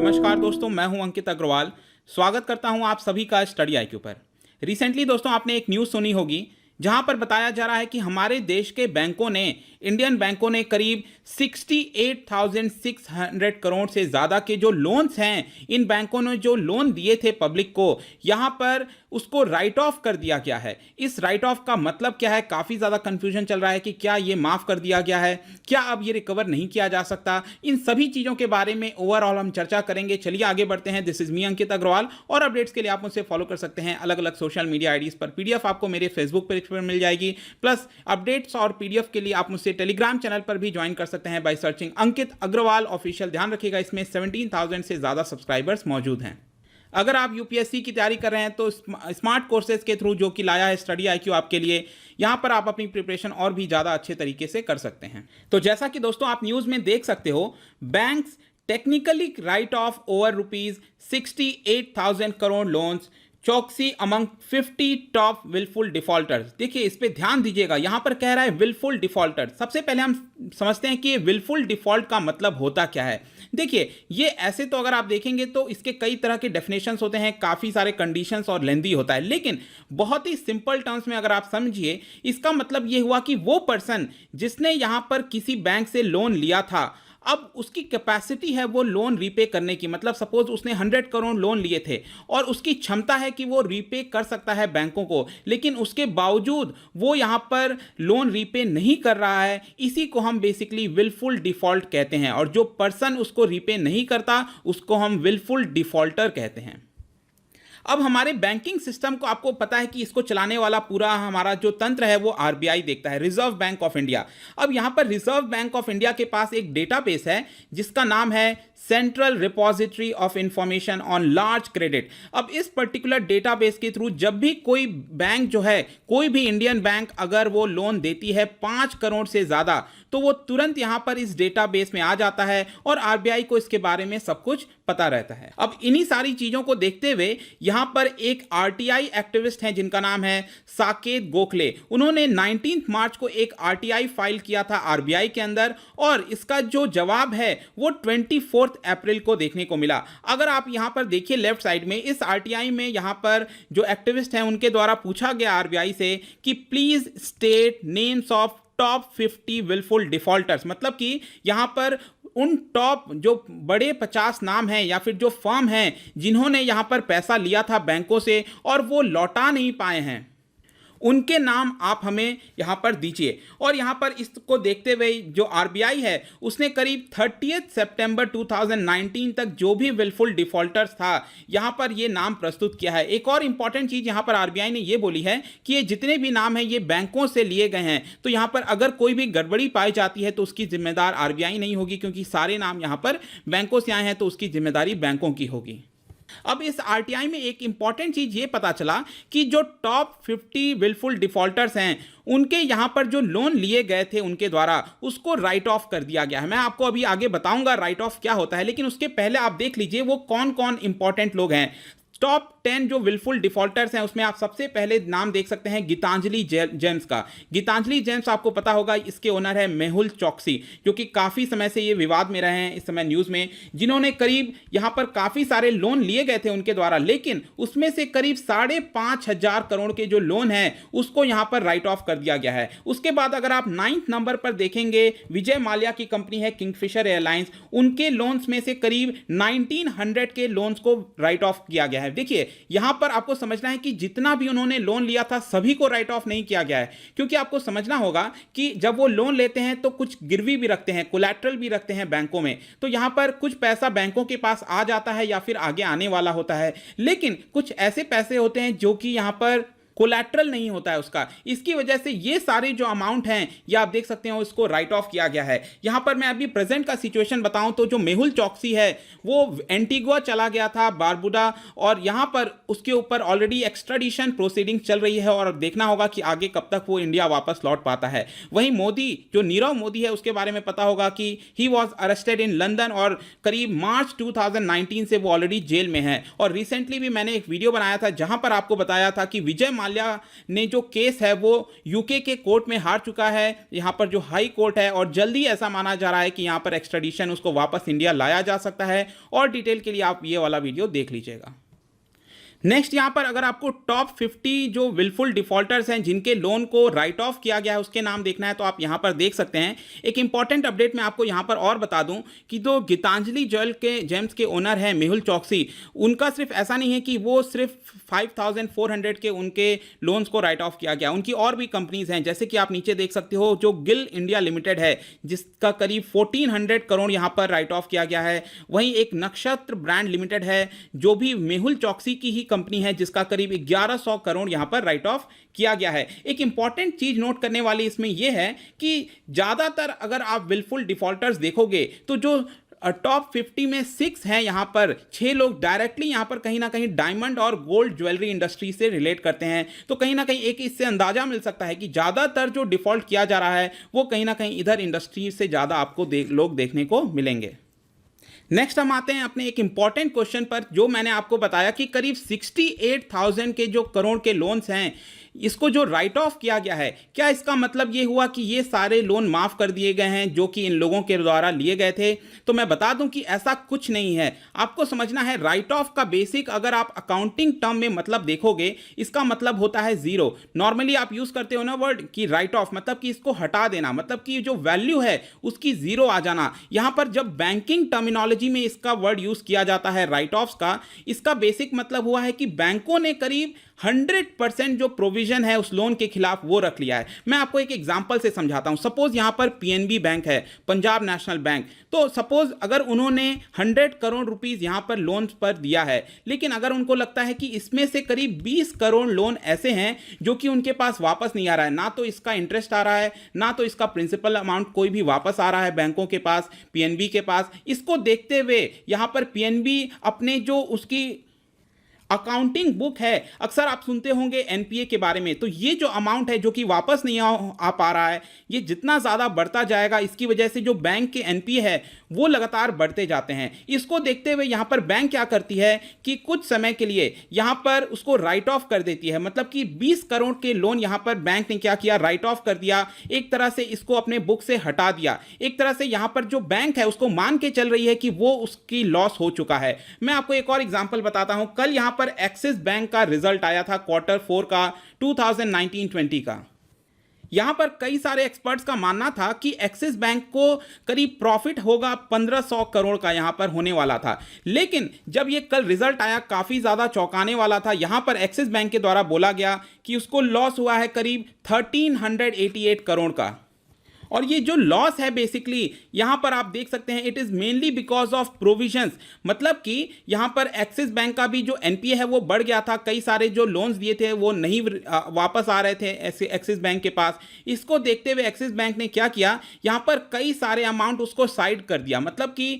नमस्कार दोस्तों, मैं हूं अंकित अग्रवाल। स्वागत करता हूं आप सभी का स्टडी आईक्यू पर। रिसेंटली दोस्तों आपने एक न्यूज़ सुनी होगी जहां पर बताया जा रहा है कि हमारे देश के बैंकों ने, इंडियन बैंकों ने करीब 68,600 करोड़ से ज़्यादा के जो लोन्स हैं, इन बैंकों ने जो लोन दिए थे पब्लिक को, यहाँ पर उसको राइट ऑफ कर दिया गया है। इस राइट ऑफ का मतलब क्या है? काफ़ी ज़्यादा कन्फ्यूजन चल रहा है कि क्या ये माफ़ कर दिया गया है, क्या अब ये रिकवर नहीं किया जा सकता। इन सभी चीज़ों के बारे में ओवरऑल हम चर्चा करेंगे। चलिए आगे बढ़ते हैं। दिस इज मी अंकित अग्रवाल, और अपडेट्स के लिए आप मुझसे फॉलो कर सकते हैं अलग अलग सोशल मीडिया आईडीज पर। पीडीएफ आपको मेरे फेसबुक पेज पर मिल जाएगी, प्लस अपडेट्स और पीडीएफ के लिए आप मुझसे टेलीग्राम चैनल पर भी ज्वाइन कर सकते हैं by searching Ankit Agrawal official. ध्यान रखिएगा, इसमें 17,000 से ज़्यादा सब्सक्राइबर्स मौजूद हैं। अगर आप यूपीएससी की तैयारी कर रहे हैं तो स्मार्ट कोर्सेज के थ्रू, जो कि लाया है स्टडी आईक्यू आपके लिए, यहाँ पर आप अपनी प्रिपरेशन और भी ज़्यादा अच्छे तरीके से कर सकते हैं। तो जैसा कि दोस्तों आप न्यूज़ में देख सकते हो, banks technically right of over ₹68,000 crore loans चौकसी अमंग 50 टॉप विलफुल डिफॉल्टर्स। देखिए इस पे ध्यान दीजिएगा, यहां पर कह रहा है विलफुल डिफॉल्टर। सबसे पहले हम समझते हैं कि ये विलफुल डिफॉल्ट का मतलब होता क्या है। देखिए ये ऐसे तो अगर आप देखेंगे तो इसके कई तरह के डेफिनेशंस होते हैं, काफ़ी सारे कंडीशंस और लेंदी होता है, लेकिन बहुत ही सिंपल टर्म्स में अगर आप समझिए, इसका मतलब ये हुआ कि वो पर्सन जिसने यहां पर किसी बैंक से लोन लिया था, अब उसकी कैपेसिटी है वो लोन रीपे करने की। मतलब सपोज उसने 100 करोड़ लोन लिए थे और उसकी क्षमता है कि वो रीपे कर सकता है बैंकों को, लेकिन उसके बावजूद वो यहाँ पर लोन रीपे नहीं कर रहा है। इसी को हम बेसिकली विलफुल डिफॉल्ट कहते हैं, और जो पर्सन उसको रीपे नहीं करता उसको हम विलफुल डिफॉल्टर कहते हैं। अब हमारे बैंकिंग सिस्टम को आपको पता है कि इसको चलाने वाला पूरा हमारा जो तंत्र है वो आरबीआई देखता है, रिजर्व बैंक ऑफ इंडिया। अब यहां पर रिजर्व बैंक ऑफ इंडिया के पास एक डेटाबेस है जिसका नाम है central repository of information on large credit. अब इस पर्टिकुलर डेटाबेस के थ्रू जब भी कोई बैंक जो है, कोई भी इंडियन बैंक अगर वो लोन देती है 5 करोड़ से ज़्यादा, तो वो तुरंत यहां पर इस डेटाबेस में आ जाता है और आरबीआई को इसके बारे में सब कुछ पता रहता है। अब इन्हीं सारी चीज़ों को देखते हुए यहां पर एक आरटीआई एक्टिविस्ट हैं जिनका नाम है साकेत गोखले। उन्होंने 19 मार्च को एक आरटीआई फाइल किया था आरबीआई के अंदर, और इसका जो जवाब है वो 24 अप्रैल को देखने को मिला। अगर आप यहां पर देखिए लेफ्ट साइड में, इस आरटीआई में यहां पर जो एक्टिविस्ट हैं उनके द्वारा पूछा गया आरबीआई से कि please state names of top 50 wilful defaulters. मतलब कि यहां पर उन टॉप जो बड़े 50 नाम हैं या फिर जो फर्म हैं जिन्होंने यहां पर पैसा लिया था बैंकों से और वो लौटा नहीं पाए हैं, उनके नाम आप हमें यहाँ पर दीजिए। और यहाँ पर इसको देखते हुए जो आरबीआई है उसने करीब 30 सितंबर 2019 तक जो भी विलफुल डिफॉल्टर्स था यहाँ पर ये नाम प्रस्तुत किया है। एक और इंपॉर्टेंट चीज़ यहाँ पर आरबीआई ने ये बोली है कि ये जितने भी नाम हैं ये बैंकों से लिए गए हैं, तो यहाँ पर अगर कोई भी गड़बड़ी पाई जाती है तो उसकी जिम्मेदार आरबीआई नहीं होगी, क्योंकि सारे नाम यहाँ पर बैंकों से आए हैं तो उसकी जिम्मेदारी बैंकों की होगी। अब इस आरटीआई में एक इंपॉर्टेंट चीज ये पता चला कि जो टॉप 50 विलफुल डिफॉल्टर्स हैं उनके यहां पर जो लोन लिए गए थे उनके द्वारा, उसको राइट ऑफ कर दिया गया है। मैं आपको अभी आगे बताऊंगा राइट ऑफ क्या होता है, लेकिन उसके पहले आप देख लीजिए वो कौन कौन इंपॉर्टेंट लोग हैं। टॉप 10 जो विलफुल डिफॉल्टर्स हैं उसमें आप सबसे पहले नाम देख सकते हैं गीतांजलि जेम्स का। गीतांजलि जेम्स आपको पता होगा, इसके ओनर है मेहुल चौकसी, जो कि काफ़ी समय से ये विवाद में रहे हैं इस समय न्यूज़ में, जिन्होंने करीब यहाँ पर काफ़ी सारे लोन लिए गए थे उनके द्वारा, लेकिन उसमें से करीब 5,500 करोड़ के जो लोन हैं उसको यहाँ पर राइट ऑफ कर दिया गया है। उसके बाद अगर आप 9th नंबर पर देखेंगे, विजय माल्या की कंपनी है किंगफिशर एयरलाइंस, उनके लोन्स में से करीब 1900 के लोन्स को राइट ऑफ किया गया है। देखिए यहां पर आपको समझना है कि जितना भी उन्होंने लोन लिया था सभी को राइट ऑफ नहीं किया गया है, क्योंकि आपको समझना होगा कि जब वो लोन लेते हैं तो कुछ गिरवी भी रखते हैं, कोलैटरल भी रखते हैं बैंकों में, तो यहां पर कुछ पैसा बैंकों के पास आ जाता है या फिर आगे आने वाला होता है, लेकिन कुछ ऐसे पैसे होते हैं जो कि यहां पर कोलैटरल नहीं होता है उसका। इसकी वजह से ये सारे जो अमाउंट हैं ये आप देख सकते हो इसको राइट ऑफ किया गया है। यहाँ पर मैं अभी प्रेजेंट का सिचुएशन बताऊं तो जो मेहुल चौकसी है वो एंटीगुआ चला गया था, बारबुडा, और यहाँ पर उसके ऊपर ऑलरेडी एक्स्ट्राडिशन प्रोसीडिंग चल रही है और देखना होगा कि आगे कब तक वो इंडिया वापस लौट पाता है। वहीं मोदी, जो नीरव मोदी है, उसके बारे में पता होगा कि he was arrested in London और करीब मार्च 2019 से वो ऑलरेडी जेल में है। और रिसेंटली भी मैंने एक वीडियो बनाया था जहां पर आपको बताया था कि विजय माल्या ने जो केस है वो यूके के कोर्ट में हार चुका है, यहाँ पर जो हाई कोर्ट है, और जल्दी ऐसा माना जा रहा है कि यहाँ पर एक्स्ट्रेडिशन उसको वापस इंडिया लाया जा सकता है। और डिटेल के लिए आप ये वाला वीडियो देख लीजिएगा। नेक्स्ट यहाँ पर अगर आपको टॉप 50 जो विलफुल डिफॉल्टर्स हैं जिनके लोन को राइट ऑफ किया गया है उसके नाम देखना है तो आप यहाँ पर देख सकते हैं। एक इंपॉर्टेंट अपडेट मैं आपको यहाँ पर और बता दूं कि जो गीतांजलि ज्वेल के जेम्स के ओनर हैं मेहुल चौकसी, उनका सिर्फ ऐसा नहीं है कि वो सिर्फ 5400 के उनके लोन्स को राइट ऑफ किया गया, उनकी और भी कंपनीज हैं, जैसे कि आप नीचे देख सकते हो जो गिल इंडिया लिमिटेड है जिसका करीब 1400 करोड़ यहाँ पर राइट ऑफ किया गया है। वहीं एक नक्षत्र ब्रांड लिमिटेड है जो भी मेहुल चौकसी की ही कंपनी है जिसका करीब 1100 करोड़ यहां पर राइट ऑफ किया गया है। एक इंपॉर्टेंट चीज नोट करने वाली इसमें यह है कि ज्यादातर अगर आप विलफुल डिफॉल्टर्स देखोगे तो जो टॉप 50 में 6 हैं, यहां पर 6 लोग डायरेक्टली यहां पर कहीं ना कहीं डायमंड और गोल्ड ज्वेलरी इंडस्ट्री से रिलेट करते हैं। तो कहीं ना कहीं एक इससे अंदाजा मिल सकता है कि ज्यादातर जो डिफॉल्ट किया जा रहा है वो कहीं ना कहीं इधर इंडस्ट्री से ज्यादा आपको लोग देखने को मिलेंगे। नेक्स्ट हम आते हैं अपने एक इंपॉर्टेंट क्वेश्चन पर, जो मैंने आपको बताया कि करीब 68,000 के जो करोड़ के लोन्स हैं इसको जो राइट ऑफ किया गया है, क्या इसका मतलब ये हुआ कि ये सारे लोन माफ कर दिए गए हैं जो कि इन लोगों के द्वारा लिए गए थे? तो मैं बता दूं कि ऐसा कुछ नहीं है। आपको समझना है राइट ऑफ का बेसिक अगर आप अकाउंटिंग टर्म में मतलब देखोगे इसका मतलब होता है जीरो। नॉर्मली आप यूज करते हो ना वर्ड कि राइट ऑफ मतलब कि इसको हटा देना, मतलब कि जो वैल्यू है उसकी जीरो आ जाना। यहां पर जब बैंकिंग टर्मिनोलॉजी में इसका वर्ड यूज किया जाता है राइट ऑफ का, इसका बेसिक मतलब हुआ है कि बैंकों ने करीब 100% जो प्रोविजन है उस लोन के खिलाफ वो रख लिया है। मैं आपको एक एग्जांपल से समझाता हूं। सपोज यहां पर पीएनबी बैंक है, पंजाब नेशनल बैंक, तो सपोज अगर उन्होंने 100 करोड़ रुपीस यहां पर लोन पर दिया है, लेकिन अगर उनको लगता है कि इसमें से करीब 20 करोड़ लोन ऐसे हैं जो कि उनके पास वापस नहीं आ रहा है, ना तो इसका इंटरेस्ट आ रहा है ना तो इसका प्रिंसिपल अमाउंट कोई भी वापस आ रहा है बैंकों के पास, पीएनबी के पास, इसको देखते हुए यहां पर पीएनबी अपने जो उसकी अकाउंटिंग बुक है, अक्सर आप सुनते होंगे एनपीए के बारे में, तो ये जो अमाउंट है जो कि वापस नहीं आ पा रहा है, ये जितना ज़्यादा बढ़ता जाएगा इसकी वजह से जो बैंक के एनपीए है वो लगातार बढ़ते जाते हैं। इसको देखते हुए यहाँ पर बैंक क्या करती है कि कुछ समय के लिए यहाँ पर उसको राइट ऑफ कर देती है, मतलब कि 20 करोड़ के लोन यहाँ पर बैंक ने क्या किया, राइट ऑफ कर दिया, एक तरह से इसको अपने बुक से हटा दिया। एक तरह से यहाँ पर जो बैंक है उसको मान के चल रही है कि वो उसकी लॉस हो चुका है। मैं आपको एक और एग्जाम्पल बताता हूं। कल यहाँ पर एक्सिस बैंक का रिजल्ट आया था Q4 का 2019-20 का। यहां पर कई सारे एक्सपर्ट्स का मानना था कि एक्सिस बैंक को करीब प्रॉफिट होगा 1500 करोड़ का यहां पर होने वाला था, लेकिन जब ये कल रिजल्ट आया काफी ज्यादा चौंकाने वाला था। यहां पर एक्सिस बैंक के द्वारा बोला गया कि उसको लॉस हुआ है करीब 1388 करोड़ का। और ये जो लॉस है बेसिकली यहां पर आप देख सकते हैं it is mainly because of provisions, मतलब कि यहां पर एक्सिस बैंक का भी जो एनपीए है वो बढ़ गया था, कई सारे जो लोन्स दिए थे वो नहीं वापस आ रहे थे एक्सिस बैंक के पास। इसको देखते हुए एक्सिस बैंक ने क्या किया, यहां पर कई सारे अमाउंट उसको साइड कर दिया, मतलब कि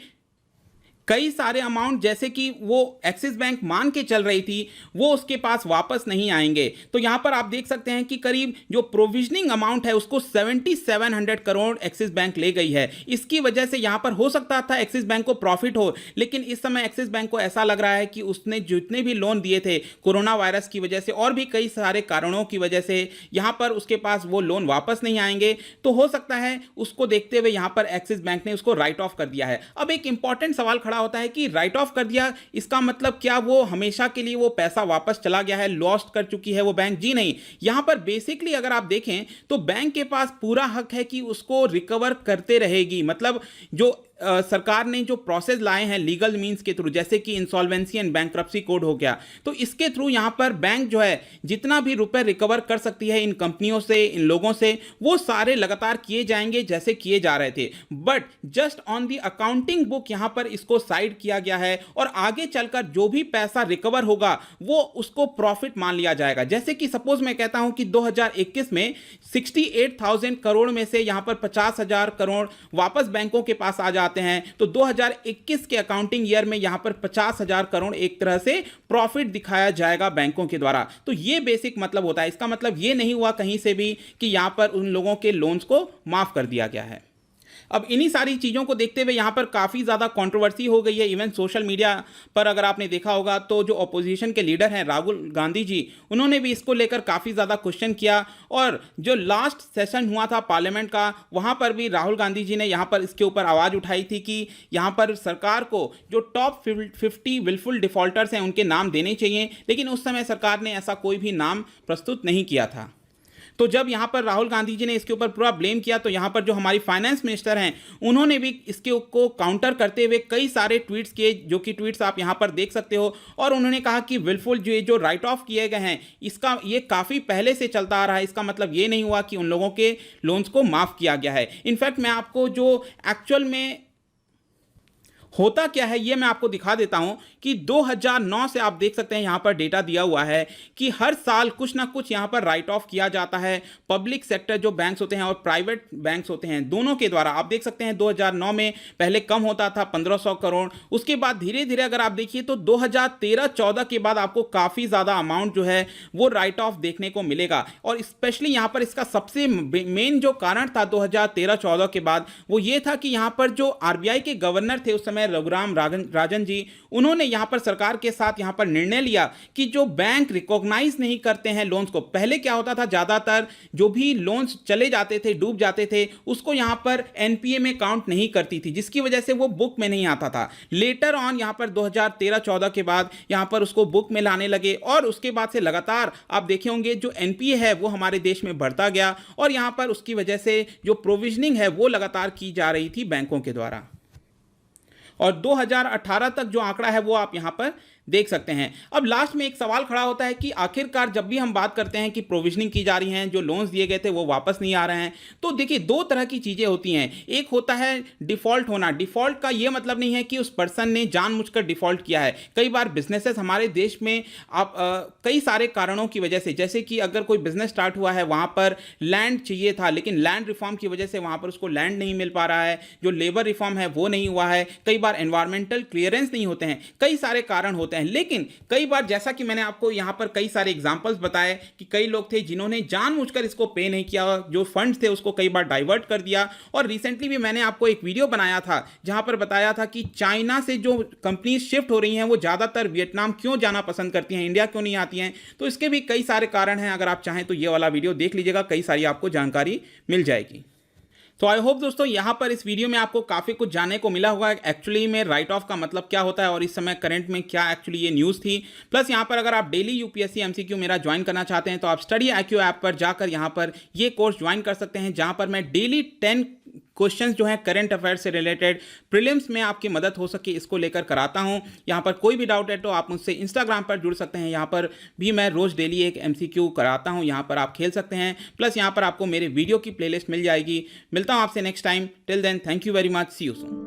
कई सारे अमाउंट जैसे कि वो एक्सिस बैंक मान के चल रही थी वो उसके पास वापस नहीं आएंगे। तो यहां पर आप देख सकते हैं कि करीब जो प्रोविजनिंग अमाउंट है उसको 7700 करोड़ एक्सिस बैंक ले गई है। इसकी वजह से यहां पर हो सकता था एक्सिस बैंक को प्रॉफिट हो, लेकिन इस समय एक्सिस बैंक को ऐसा लग रहा है कि उसने जितने भी लोन दिए थे कोरोना वायरस की वजह से और भी कई सारे कारणों की वजह से यहां पर उसके पास वो लोन वापस नहीं आएंगे। तो हो सकता है उसको देखते हुए यहां पर एक्सिस बैंक ने उसको राइट ऑफ कर दिया है। अब एक इंपॉर्टेंट सवाल होता है कि राइट ऑफ कर दिया, इसका मतलब क्या वो हमेशा के लिए वो पैसा वापस चला गया है, लॉस्ट कर चुकी है वो बैंक? जी नहीं। यहां पर बेसिकली अगर आप देखें तो बैंक के पास पूरा हक है कि उसको रिकवर करते रहेगी। मतलब जो सरकार ने जो प्रोसेस लाए हैं लीगल मींस के थ्रू, जैसे कि इंसॉल्वेंसी एंड बैंक्रप्सी कोड हो गया, तो इसके थ्रू यहां पर बैंक जो है जितना भी रुपए रिकवर कर सकती है इन कंपनियों से, इन लोगों से, वो सारे लगातार किए जाएंगे जैसे किए जा रहे थे। But just on the accounting book यहां पर इसको साइड किया गया है और आगे चलकर जो भी पैसा रिकवर होगा वो उसको प्रॉफिट मान लिया जाएगा। जैसे कि सपोज मैं कहता हूं कि 2021 में 68,000 करोड़ में से यहां पर 50,000 करोड़ वापस बैंकों के पास आ जाते हैं, तो 2021 के अकाउंटिंग ईयर में यहां पर 50,000 करोड़ एक तरह से प्रॉफिट दिखाया जाएगा बैंकों के द्वारा। तो यह बेसिक मतलब होता है। इसका मतलब यह नहीं हुआ कहीं से भी कि यहां पर उन लोगों के लोन्स को माफ कर दिया गया है। अब इन्हीं सारी चीज़ों को देखते हुए यहाँ पर काफ़ी ज़्यादा कंट्रोवर्सी हो गई है। इवन सोशल मीडिया पर अगर आपने देखा होगा तो जो अपोजिशन के लीडर हैं राहुल गांधी जी, उन्होंने भी इसको लेकर काफ़ी ज़्यादा क्वेश्चन किया। और जो लास्ट सेशन हुआ था पार्लियामेंट का, वहाँ पर भी राहुल गांधी जी ने यहाँ पर इसके ऊपर आवाज़ उठाई थी कि यहाँ पर सरकार को जो टॉप 50 विलफुल डिफॉल्टर्स हैं उनके नाम देने चाहिए, लेकिन उस समय सरकार ने ऐसा कोई भी नाम प्रस्तुत नहीं किया था। तो जब यहाँ पर राहुल गांधी जी ने इसके ऊपर पूरा ब्लेम किया, तो यहाँ पर जो हमारी फाइनेंस मिनिस्टर हैं उन्होंने भी इसके को काउंटर करते हुए कई सारे ट्वीट्स किए, जो कि ट्वीट्स आप यहाँ पर देख सकते हो। और उन्होंने कहा कि विलफुल जो राइट ऑफ किए गए हैं, इसका ये काफ़ी पहले से चलता आ रहा है। इसका मतलब ये नहीं हुआ कि उन लोगों के लोन्स को माफ़ किया गया है। इनफैक्ट मैं आपको जो एक्चुअल में होता क्या है ये मैं आपको दिखा देता हूं कि 2009 से आप देख सकते हैं यहाँ पर डेटा दिया हुआ है कि हर साल कुछ ना कुछ यहाँ पर राइट ऑफ किया जाता है पब्लिक सेक्टर जो बैंक्स होते हैं और प्राइवेट बैंक्स होते हैं, दोनों के द्वारा। आप देख सकते हैं 2009 में पहले कम होता था 1500 करोड़, उसके बाद धीरे धीरे अगर आप देखिए तो 2013-14 के बाद आपको काफ़ी ज़्यादा अमाउंट जो है वो राइट ऑफ देखने को मिलेगा। और स्पेशली यहाँ पर इसका सबसे मेन जो कारण था 2013-14 के बाद वो ये था कि यहाँ पर जो आरबीआई के गवर्नर थे उस समय रघुराम राजन जी, उन्होंने यहां पर सरकार के साथ यहां पर निर्णय लिया कि जो बैंक रिकॉग्नाइज नहीं करते हैं लोन्स को, पहले क्या होता था ज्यादातर जो भी लोन्स चले जाते थे, डूब जाते थे, उसको यहां पर एनपीए में काउंट नहीं करती थी, जिसकी वजह से वो बुक में नहीं आता था। लेटर ऑन यहां पर 2013-14 के बाद यहां पर उसको बुक में लाने लगे और उसके बाद से लगातार आप देखे होंगे जो एनपीए है वो हमारे देश में बढ़ता गया और यहां पर उसकी वजह से जो प्रोविजनिंग है वो लगातार की जा रही थी बैंकों के द्वारा। और 2018 तक जो आंकड़ा है वो आप यहां पर देख सकते हैं। अब लास्ट में एक सवाल खड़ा होता है कि आखिरकार जब भी हम बात करते हैं कि प्रोविजनिंग की जा रही है, जो लोन्स दिए गए थे वो वापस नहीं आ रहे हैं, तो देखिए दो तरह की चीज़ें होती हैं। एक होता है डिफ़ॉल्ट होना। डिफ़ॉल्ट का ये मतलब नहीं है कि उस पर्सन ने जानबूझकर डिफ़ॉल्ट किया है। कई बार बिजनेसेस हमारे देश में आप कई सारे कारणों की वजह से, जैसे कि अगर कोई बिजनेस स्टार्ट हुआ है, वहाँ पर लैंड चाहिए था लेकिन लैंड रिफॉर्म की वजह से वहाँ पर उसको लैंड नहीं मिल पा रहा है, जो लेबर रिफॉर्म है वो नहीं हुआ है, कई बार एनवायरमेंटल क्लियरेंस नहीं होते हैं, कई सारे कारण होते हैं। लेकिन कई बार जैसा कि मैंने आपको यहां पर कई सारे एग्जांपल्स बताए कि कई लोग थे जिन्होंने जानबूझकर इसको पे नहीं किया, जो फंड्स थे उसको कई बार डाइवर्ट कर दिया। और रिसेंटली भी मैंने आपको एक वीडियो बनाया था जहां पर बताया था कि चाइना से जो कंपनीज शिफ्ट हो रही हैं वो ज़्यादातर वियतनाम क्यों जाना पसंद करती हैं, इंडिया क्यों नहीं आती हैं। तो इसके भी कई सारे कारण हैं। अगर आप चाहें तो ये वाला वीडियो देख लीजिएगा, कई सारी आपको जानकारी मिल जाएगी। तो आई होप दोस्तों यहाँ पर इस वीडियो में आपको काफ़ी कुछ जानने को मिला होगा एक्चुअली में राइट ऑफ का मतलब क्या होता है और इस समय करंट में क्या एक्चुअली ये न्यूज़ थी। प्लस यहाँ पर अगर आप डेली यूपीएससी एमसीक्यू मेरा ज्वाइन करना चाहते हैं तो आप स्टडी IQ ऐप पर जाकर यहाँ पर ये कोर्स ज्वाइन कर सकते हैं, जहाँ पर मैं डेली 10 क्वेश्चंस जो हैं करंट अफेयर से रिलेटेड प्रीलिम्स में आपकी मदद हो सके इसको लेकर कराता हूं। यहाँ पर कोई भी डाउट है तो आप मुझसे इंस्टाग्राम पर जुड़ सकते हैं, यहाँ पर भी मैं रोज़ डेली एक MCQ कराता हूं, यहाँ पर आप खेल सकते हैं। प्लस यहाँ पर आपको मेरे वीडियो की प्लेलिस्ट मिल जाएगी। मिलता हूं आपसे next time. Till then thank you very much, see you soon.